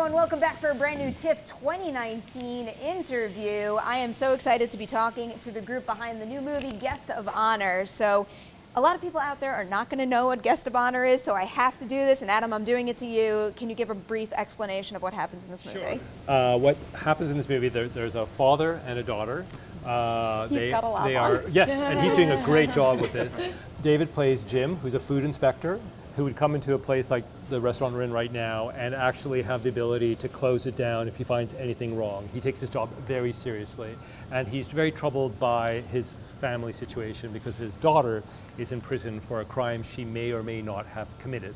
everyone. Welcome back for a brand new TIFF 2019 interview. I am so excited to be talking to the group behind the new movie, Guest of Honor. So a lot of people out there are not going to know what Guest of Honor is, so I have to do this. And Adam, I'm doing it to you. Can you give a brief explanation of what happens in this movie? Sure. What happens in this movie, there's a father and a daughter. He's got a lot on. Yes, and he's doing a great job with this. David plays Jim, who's a food inspector, who would come into a place like the restaurant we're in right now and actually have the ability to close it down if he finds anything wrong. He takes his job very seriously, and he's very troubled by his family situation because his daughter is in prison for a crime she may or may not have committed.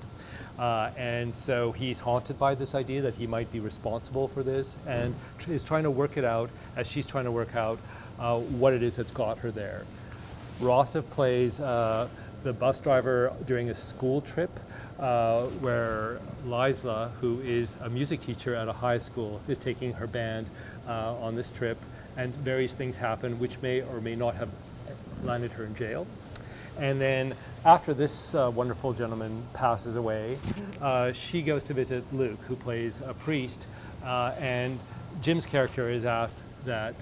And so he's haunted by this idea that he might be responsible for this and is trying to work it out as she's trying to work out what it is that's got her there. Rossif plays the bus driver during a school trip where Laysla, who is a music teacher at a high school, is taking her band on this trip, and various things happen which may or may not have landed her in jail. And then after this wonderful gentleman passes away, she goes to visit Luke, who plays a priest, and Jim's character is asked that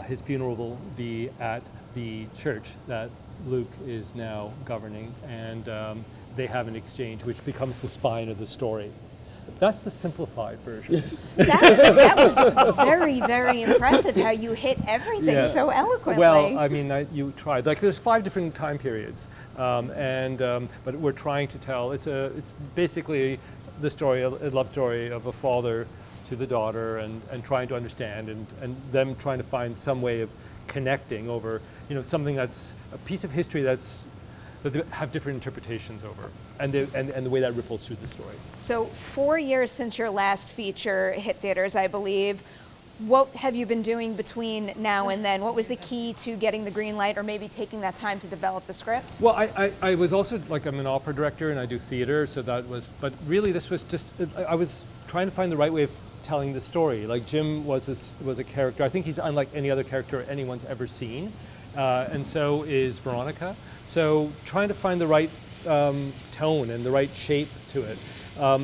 his funeral will be at the church that Luke is now governing, and they have an exchange which becomes the spine of the story. That's the simplified version. Yes. That was very, very impressive how you hit everything so eloquently. Well, I mean, you tried. Like, there's 5 different time periods, but we're trying to tell. It's basically the story, a love story of a father to the daughter, and trying to understand, and them trying to find some way of connecting over, something that's a piece of history that they have different interpretations over, and the way that ripples through the story. So 4 years since your last feature hit theaters, I believe. What have you been doing between now and then? What was the key to getting the green light, or maybe taking that time to develop the script? Well, I was also, I'm an opera director and I do theater, so but really this was just, I was trying to find the right way of telling the story. Like, Jim was a character, I think he's unlike any other character anyone's ever seen, and so is Veronica. So trying to find the right tone and the right shape to it.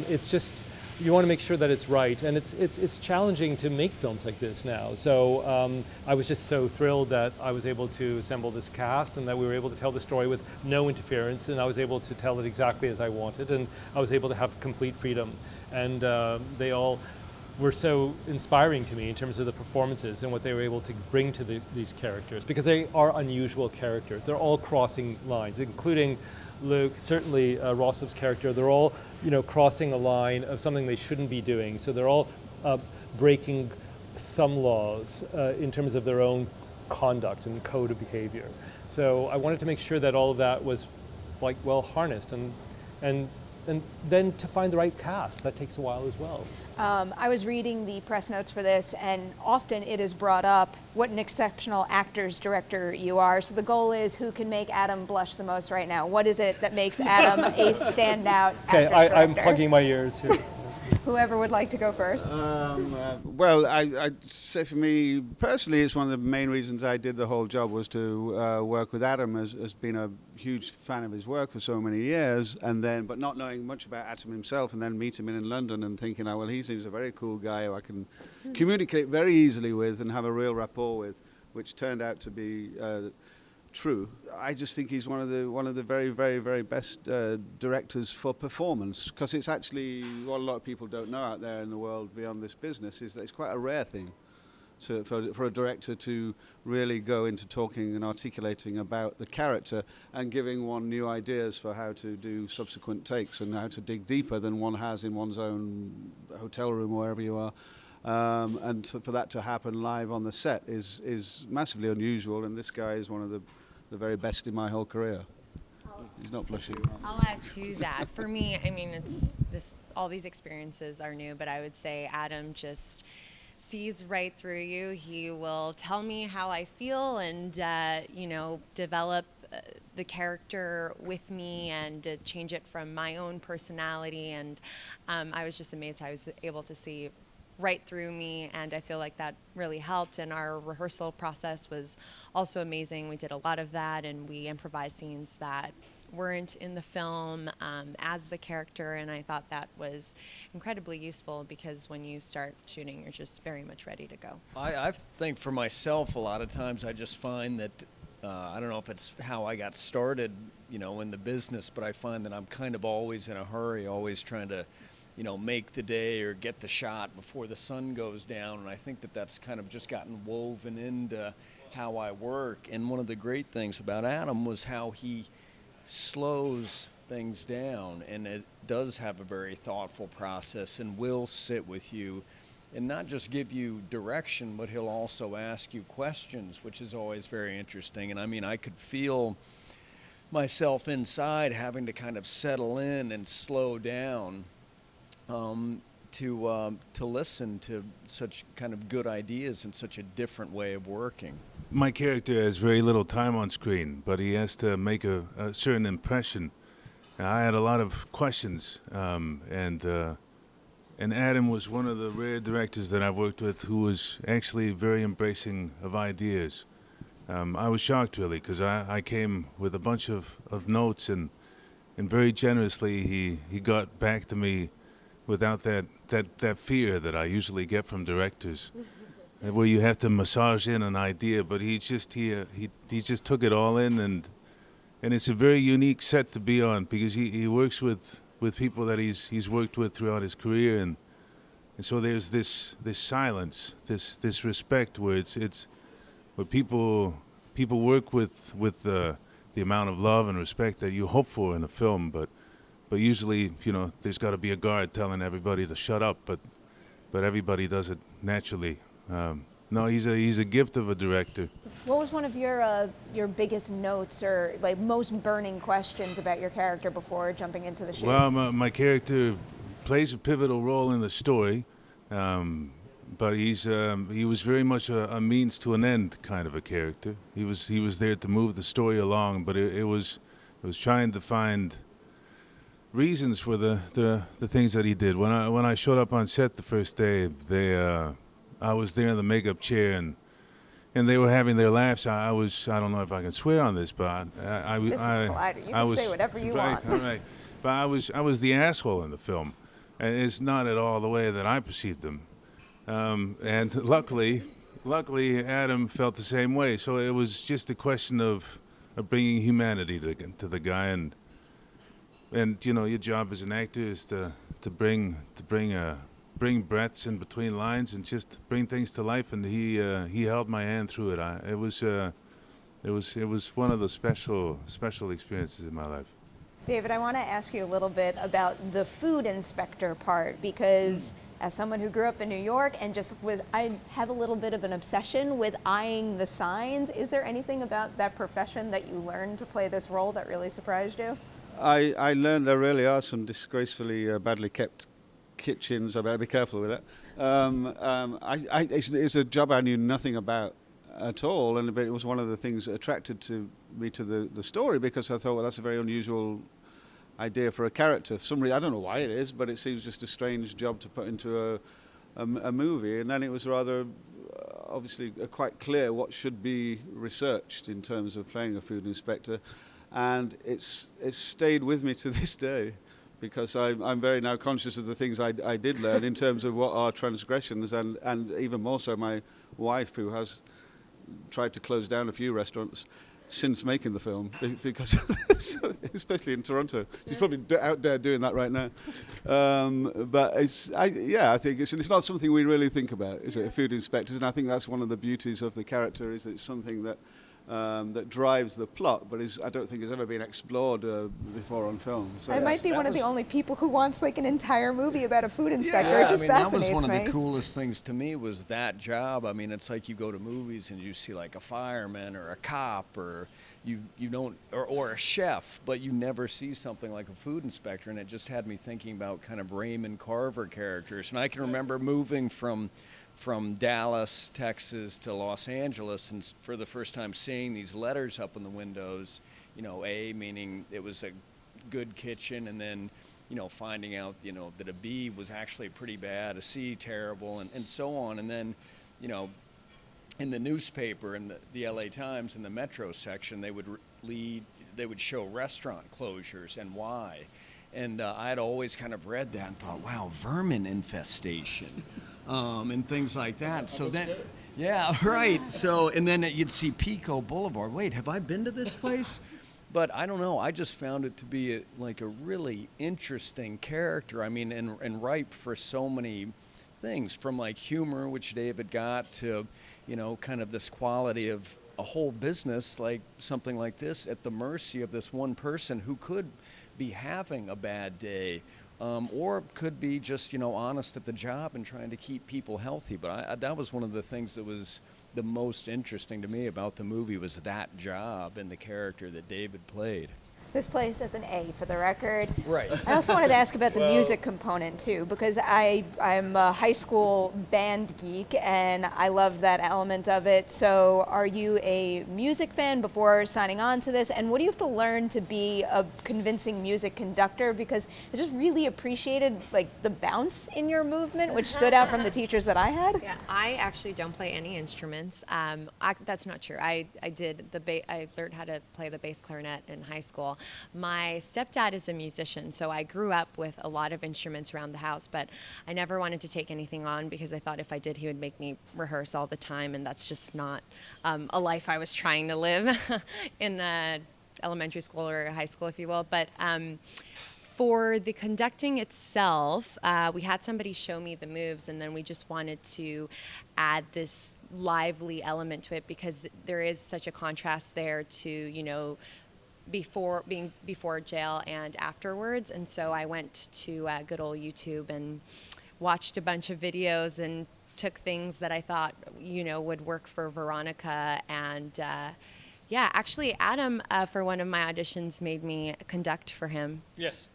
It's just, you want to make sure that it's right, and it's challenging to make films like this now. So I was just so thrilled that I was able to assemble this cast and that we were able to tell the story with no interference, and I was able to tell it exactly as I wanted, and I was able to have complete freedom. And they all were so inspiring to me in terms of the performances and what they were able to bring to these characters, because they are unusual characters. They're all crossing lines, including Luke, certainly Rossif's character. They're all, crossing a line of something they shouldn't be doing. So they're all breaking some laws in terms of their own conduct and code of behavior. So I wanted to make sure that all of that was well harnessed, and then to find the right cast, that takes a while as well. I was reading the press notes for this, and often it is brought up what an exceptional actor's director you are. So the goal is, who can make Adam blush the most right now? What is it that makes Adam a standout actor's director? I'm plugging my ears here. Whoever would like to go first. Well, I'd say for me personally, it's one of the main reasons I did the whole job was to work with Adam, as been a huge fan of his work for so many years, but not knowing much about Atom himself, and then meet him in London and thinking, well, he seems a very cool guy who I can communicate very easily with and have a real rapport with, which turned out to be true. I just think he's one of the very, very, very best directors for performance, because it's actually what a lot of people don't know out there in the world beyond this business is that it's quite a rare thing for a director to really go into talking and articulating about the character and giving one new ideas for how to do subsequent takes and how to dig deeper than one has in one's own hotel room or wherever you are. For that to happen live on the set is massively unusual, and this guy is one of the very best in my whole career. He's not blushing. I'll add to that. For me, I mean, all these experiences are new, but I would say Adam just sees right through you. He will tell me how I feel and, develop the character with me and change it from my own personality. And I was just amazed how I was able to see right through me, and I feel like that really helped. And our rehearsal process was also amazing. We did a lot of that, and we improvised scenes that weren't in the film as the character, and I thought that was incredibly useful because when you start shooting, you're just very much ready to go. I think for myself, a lot of times I just find that, I don't know if it's how I got started, in the business, but I find that I'm kind of always in a hurry, always trying to, make the day or get the shot before the sun goes down. And I think that that's kind of just gotten woven into how I work. And one of the great things about Atom was how he slows things down, and it does have a very thoughtful process and will sit with you and not just give you direction, but he'll also ask you questions, which is always very interesting. And I mean, I could feel myself inside having to kind of settle in and slow down to listen to such kind of good ideas and such a different way of working. My character has very little time on screen, but he has to make a certain impression. I had a lot of questions, and Adam was one of the rare directors that I've worked with who was actually very embracing of ideas. I was shocked, really, because I came with a bunch of notes, and very generously he got back to me without that fear that I usually get from directors, where you have to massage in an idea. But he just took it all in, and it's a very unique set to be on because he works with people that he's worked with throughout his career, and so there's this silence, this respect where it's where people work with the amount of love and respect that you hope for in a film, but usually, there's got to be a guard telling everybody to shut up, but everybody does it naturally. No, he's a gift of a director. What was one of your biggest notes or like most burning questions about your character before jumping into the shoot? Well, my character plays a pivotal role in the story, but he was very much a means to an end kind of a character. He was there to move the story along, but it was trying to find reasons for the things that he did. When I showed up on set the first day, I was there in the makeup chair, and they were having their laughs. I don't know if I can swear on this, but This is Collider. You can say whatever you want. All right. But I was the asshole in the film, and it's not at all the way that I perceived him. And luckily, Adam felt the same way. So it was just a question of bringing humanity to the guy, and your job as an actor is to bring breaths in between lines and just bring things to life. And he held my hand through it. It was one of the special experiences in my life. David, I want to ask you a little bit about the food inspector part, because as someone who grew up in New York and I have a little bit of an obsession with eyeing the signs. Is there anything about that profession that you learned to play this role that really surprised you? I learned there really are some disgracefully badly kept kitchens. I better be careful with that. It's a job I knew nothing about at all, and it was one of the things that attracted me to the story, because I thought, well, that's a very unusual idea for a character. For some reason, I don't know why it is, but it seems just a strange job to put into a movie. And then it was rather obviously quite clear what should be researched in terms of playing a food inspector. And it's stayed with me to this day, because I'm very now conscious of the things I did learn in terms of what are transgressions, and even more so my wife, who has tried to close down a few restaurants since making the film, because especially in Toronto. She's probably out there doing that right now. But I think it's not something we really think about, is it, food inspectors? And I think that's one of the beauties of the character, is it's something that drives the plot, but I don't think has ever been explored before on film. So I might be one of the only people who wants like an entire movie about a food inspector. Yeah, it just fascinates that was one me. of the coolest things to me, was that job. I mean, it's like you go to movies and you see like a fireman or a cop or you don't or a chef, but you never see something like a food inspector, and it just had me thinking about kind of Raymond Carver characters. And I can remember moving from Dallas, Texas to Los Angeles, and for the first time seeing these letters up in the windows, A meaning it was a good kitchen, and then, finding out, that a B was actually pretty bad, a C terrible, and so on. And then, in the newspaper, in the LA Times, in the Metro section, they would they would show restaurant closures and why. And I'd always kind of read that and thought, wow, vermin infestation, and things like that. So then, yeah, right. So, and then you'd see Pico Boulevard. Wait, have I been to this place? But I don't know. I just found it to be like a really interesting character. I mean, and ripe for so many things, from like humor, which David got, to, kind of this quality of a whole business, like something like this, at the mercy of this one person who could be having a bad day, or could be just, honest at the job and trying to keep people healthy. But that was one of the things that was the most interesting to me about the movie, was that job and the character that David played. This place as an A for the record. Right. I also wanted to ask about the music component too, because I'm a high school band geek and I love that element of it. So are you a music fan before signing on to this? And what do you have to learn to be a convincing music conductor? Because I just really appreciated like the bounce in your movement, which stood out from the teachers that I had. Yeah, I actually don't play any instruments. That's not true. I learned how to play the bass clarinet in high school. My stepdad is a musician, so I grew up with a lot of instruments around the house, but I never wanted to take anything on because I thought if I did, he would make me rehearse all the time, and that's just not a life I was trying to live in elementary school or high school, if you will. But for the conducting itself, we had somebody show me the moves, and then we just wanted to add this lively element to it because there is such a contrast there to, before jail and afterwards. And so I went to good old YouTube and watched a bunch of videos and took things that I thought, would work for Veronica. And actually Adam, for one of my auditions, made me conduct for him. Yes.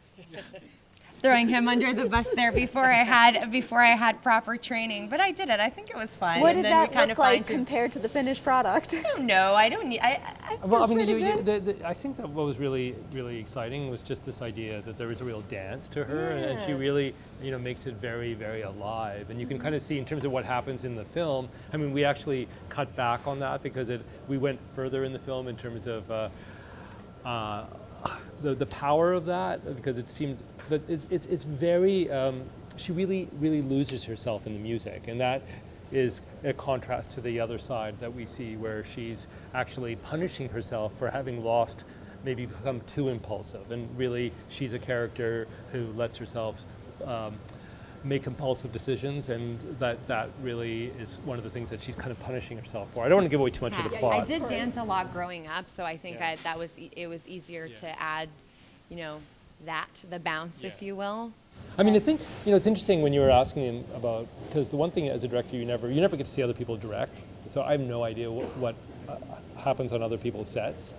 Throwing him under the bus there before I had proper training, but I did it. I think it was fun. What did that look like compared to the finished product? I don't know. I don't need. I think that what was really, really exciting was just this idea that there is a real dance to her, and she really, makes it very, very alive. And you can kind of see in terms of what happens in the film. I mean, we actually cut back on that because we went further in the film in terms of. The power of that, because it seemed that it's very she really loses herself in the music, and that is a contrast to the other side that we see where she's actually punishing herself for having maybe become too impulsive, and really she's a character who lets herself make impulsive decisions, and that really is one of the things that she's kind of punishing herself for. I don't want to give away too much of the plot. I did dance a lot growing up, so I think it was easier to add, the bounce, if you will. I mean, I think it's interesting when you were asking him about, because the one thing as a director you never get to see other people direct, so I have no idea what happens on other people's sets.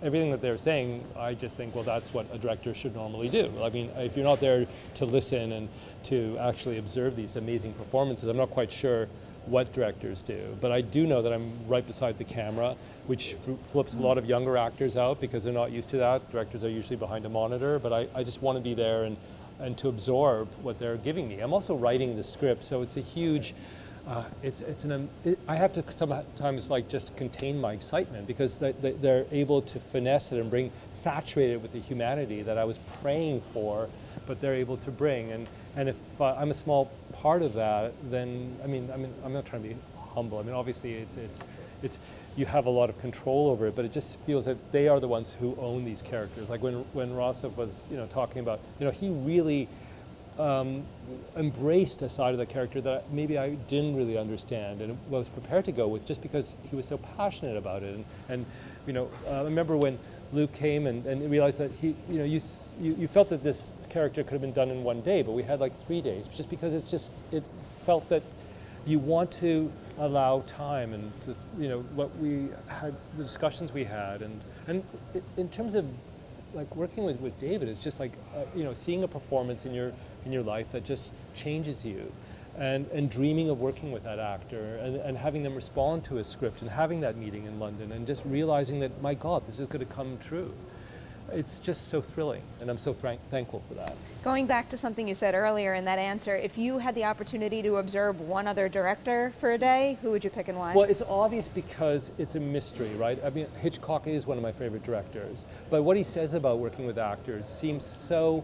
Everything that they're saying, I just think, well, that's what a director should normally do. I mean, if you're not there to listen and to actually observe these amazing performances, I'm not quite sure what directors do. But I do know that I'm right beside the camera, which flips a lot of younger actors out because they're not used to that. Directors are usually behind a monitor, but I just want to be there and to absorb what they're giving me. I'm also writing the script, so it's a huge... I have to sometimes just contain my excitement because they're able to finesse it and saturate it with the humanity that I was praying for, but they're able to bring. And if I'm a small part of that, then I'm not trying to be humble. I mean, obviously it's you have a lot of control over it, but it just feels that they are the ones who own these characters. Like when Rossif was talking about, he really. Embraced a side of the character that maybe I didn't really understand and was prepared to go with just because he was so passionate about it. And I remember when Luke came and realized that you felt that this character could have been done in one day, but we had 3 days just because it felt that you want to allow time and what we had, the discussions we had, and in terms of working with David is just seeing a performance in your life that just changes you, and dreaming of working with that actor and having them respond to a script and having that meeting in London and just realizing that, my God, this is going to come true. it's just so thrilling, and I'm so thankful for that. Going back to something you said earlier in that answer, if you had the opportunity to observe one other director for a day, who would you pick and why? Well, it's obvious because it's a mystery, right? I mean, Hitchcock is one of my favorite directors, but what he says about working with actors seems so,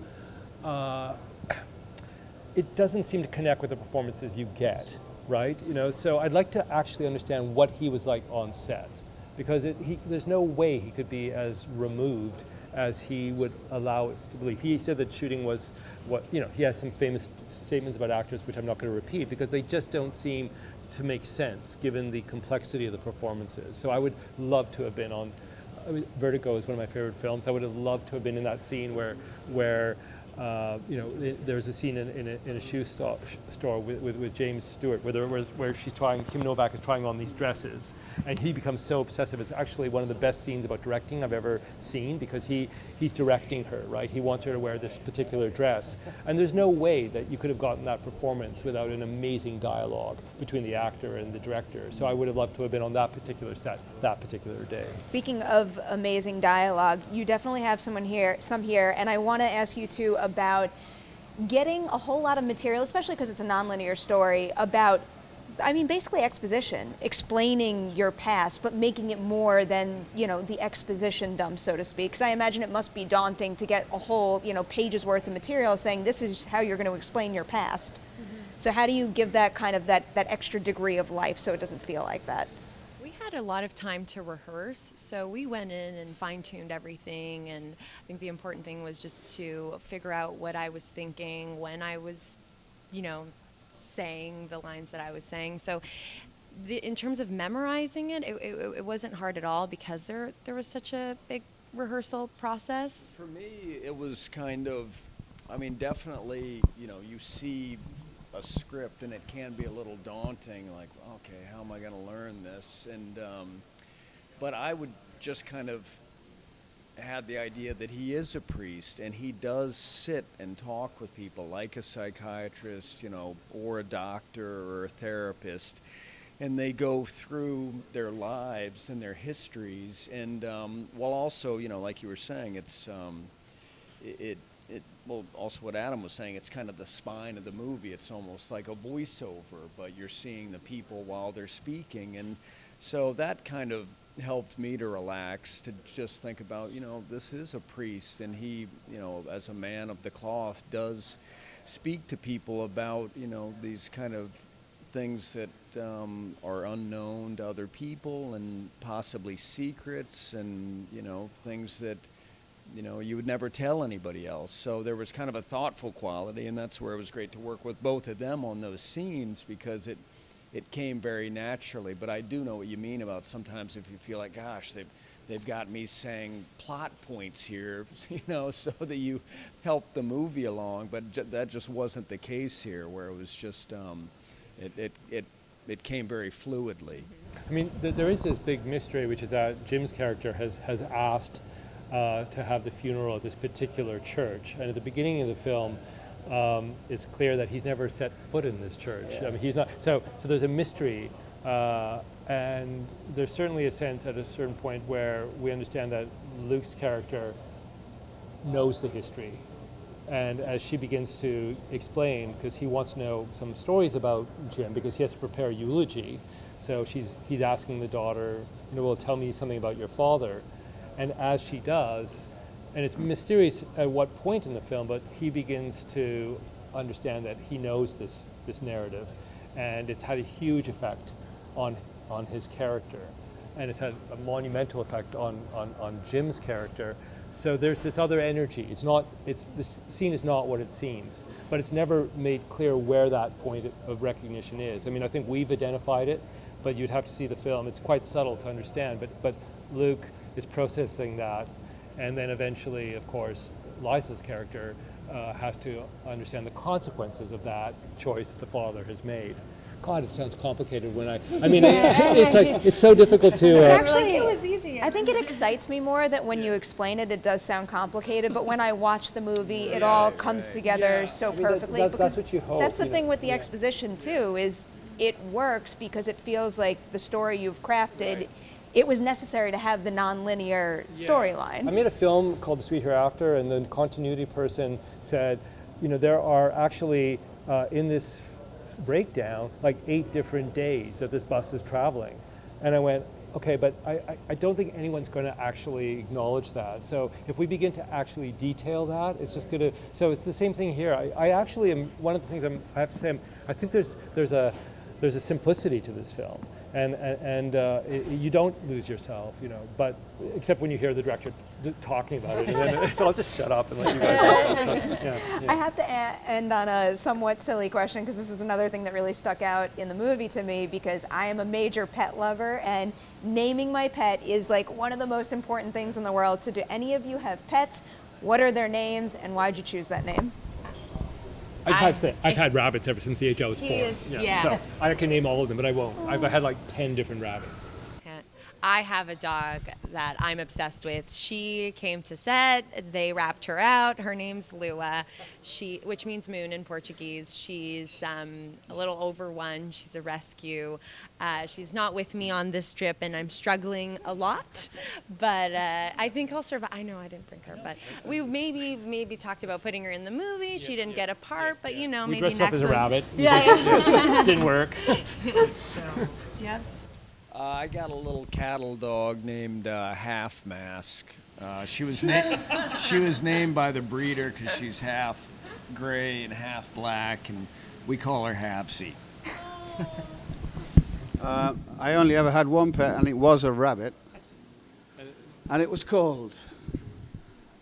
it doesn't seem to connect with the performances you get, right? You know, so I'd like to actually understand what he was like on set, because there's no way he could be as removed as he would allow us to believe. He said that shooting was he has some famous statements about actors, which I'm not going to repeat, because they just don't seem to make sense given the complexity of the performances. So I would love to have been on, Vertigo is one of my favorite films. I would have loved to have been in that scene where there's a scene in a shoe store with James Stewart where Kim Novak is trying on these dresses, and he becomes so obsessive. It's actually one of the best scenes about directing I've ever seen, because he's directing her, right? He wants her to wear this particular dress, and there's no way that you could have gotten that performance without an amazing dialogue between the actor and the director. So I would have loved to have been on that particular set that particular day. Speaking of amazing dialogue, you definitely have some here, and I want to ask you too about getting a whole lot of material, especially because it's a nonlinear story, about, basically exposition, explaining your past, but making it more than, the exposition dump, so to speak. Because I imagine it must be daunting to get a whole, pages worth of material saying this is how you're going to explain your past. Mm-hmm. So how do you give that kind of that extra degree of life so it doesn't feel like that? We had a lot of time to rehearse, so we went in and fine-tuned everything, and I think the important thing was just to figure out what I was thinking when I was, saying the lines that I was saying. So in terms of memorizing it, it wasn't hard at all, because there was such a big rehearsal process. For me, it was kind of, definitely, you see a script and it can be a little daunting, like, okay, how am I going to learn this? And but I would just kind of had the idea that he is a priest, and he does sit and talk with people like a psychiatrist, or a doctor or a therapist, and they go through their lives and their histories, and while also, like you were saying, it's well, also what Adam was saying, it's kind of the spine of the movie. It's almost like a voiceover, but you're seeing the people while they're speaking. And so that kind of helped me to relax, to just think about, this is a priest, and he, as a man of the cloth, does speak to people about, these kind of things that are unknown to other people, and possibly secrets, and, things that you would never tell anybody else. So there was kind of a thoughtful quality, and that's where it was great to work with both of them on those scenes, because it came very naturally. But I do know what you mean about sometimes if you feel like, gosh, they've got me saying plot points here, so that you help the movie along. But that just wasn't the case here, where it was just it came very fluidly. There is this big mystery, which is that Jim's character has asked to have the funeral at this particular church, and at the beginning of the film, it's clear that he's never set foot in this church. Yeah. He's not. So there's a mystery, and there's certainly a sense at a certain point where we understand that Luke's character knows the history, and as she begins to explain, because he wants to know some stories about Jim, because he has to prepare a eulogy, so he's asking the daughter, well, tell me something about your father. And as she does, and it's mysterious at what point in the film, but he begins to understand that he knows this narrative, and it's had a huge effect on his character, and it's had a monumental effect on Jim's character. So there's this other energy. This scene is not what it seems, but it's never made clear where that point of recognition is. I think we've identified it, but you'd have to see the film. It's quite subtle to understand, but Luke is processing that, and then eventually, of course, Lysla's character has to understand the consequences of that choice that the father has made. God, it sounds complicated when it's so difficult to... Actually, it was easy. I think it excites me more that when you explain it, it does sound complicated, but when I watch the movie, it all comes together so perfectly. That's what you hope. That's the thing with the exposition, too, is it works because it feels like the story you've crafted it was necessary to have the non-linear storyline. I made a film called The Sweet Hereafter, and the continuity person said, there are actually in this breakdown like 8 different days that this bus is traveling. And I went, okay, but I don't think anyone's going to actually acknowledge that. So if we begin to actually detail that, it's just going to, so it's the same thing here. I actually am, one of the things I have to say, I think there's a simplicity to this film. And you don't lose yourself, but except when you hear the director talking about it. And then, so I'll just shut up and let you guys talk. I have to end on a somewhat silly question, because this is another thing that really stuck out in the movie to me, because I am a major pet lover, and naming my pet is like one of the most important things in the world. So do any of you have pets? What are their names, and why'd you choose that name? I just have to say, I've had rabbits ever since the HL was born. So I can name all of them, but I won't. I've had like 10 different rabbits. I have a dog that I'm obsessed with. She came to set. They wrapped her out. Her name's Lua, which means moon in Portuguese. She's a little over 1. She's a rescue. She's not with me on this trip, and I'm struggling a lot. But I think I'll survive. I know I didn't bring her, but we maybe talked about putting her in the movie. She didn't get a part, but we maybe dressed next up as a one. rabbit. Yeah. Didn't work. Do you have? I got a little cattle dog named Half Mask. She was named by the breeder because she's half gray and half black, and we call her Hapsy. I only ever had one pet, and it was a rabbit. And it was called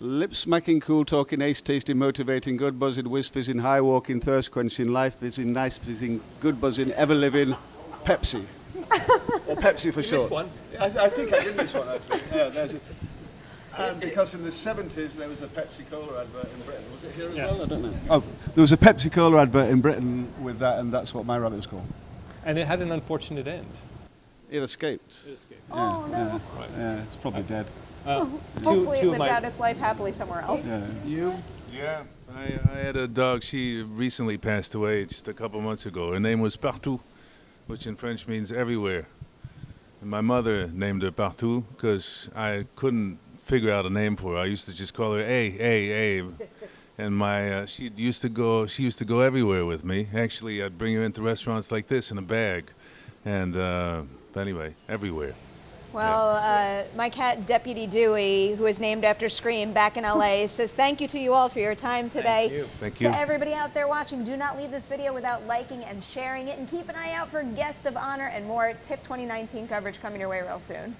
lip-smacking, cool-talking, ace-tasting, motivating, good-buzzing, whiz-fizzing, high-walking, thirst-quenching, life-fizzing, nice-fizzing, good-buzzing, ever-living Pepsi. Or Pepsi for short. One? I think I did this one, actually. Yeah, there's it. And because in the 70s there was a Pepsi Cola advert in Britain. Was it here as well? I don't know. Oh, there was a Pepsi Cola advert in Britain with that, and that's what my rabbit was called. And it had an unfortunate end. It escaped. Oh, no. Yeah, it's probably dead. Hopefully it lived out its life happily somewhere else. Yeah. You? Yeah, I had a dog. She recently passed away just a couple months ago. Her name was Partout, which in French means everywhere. And my mother named her Partout because I couldn't figure out a name for her. I used to just call her A. And she used to go everywhere with me. Actually, I'd bring her into restaurants like this in a bag. And but anyway, everywhere. Well, my cat, Deputy Dewey, who is named after Scream back in LA, says thank you to you all for your time today. Thank you. To everybody out there watching, do not leave this video without liking and sharing it, and keep an eye out for Guest of Honor and more TIFF 2019 coverage coming your way real soon.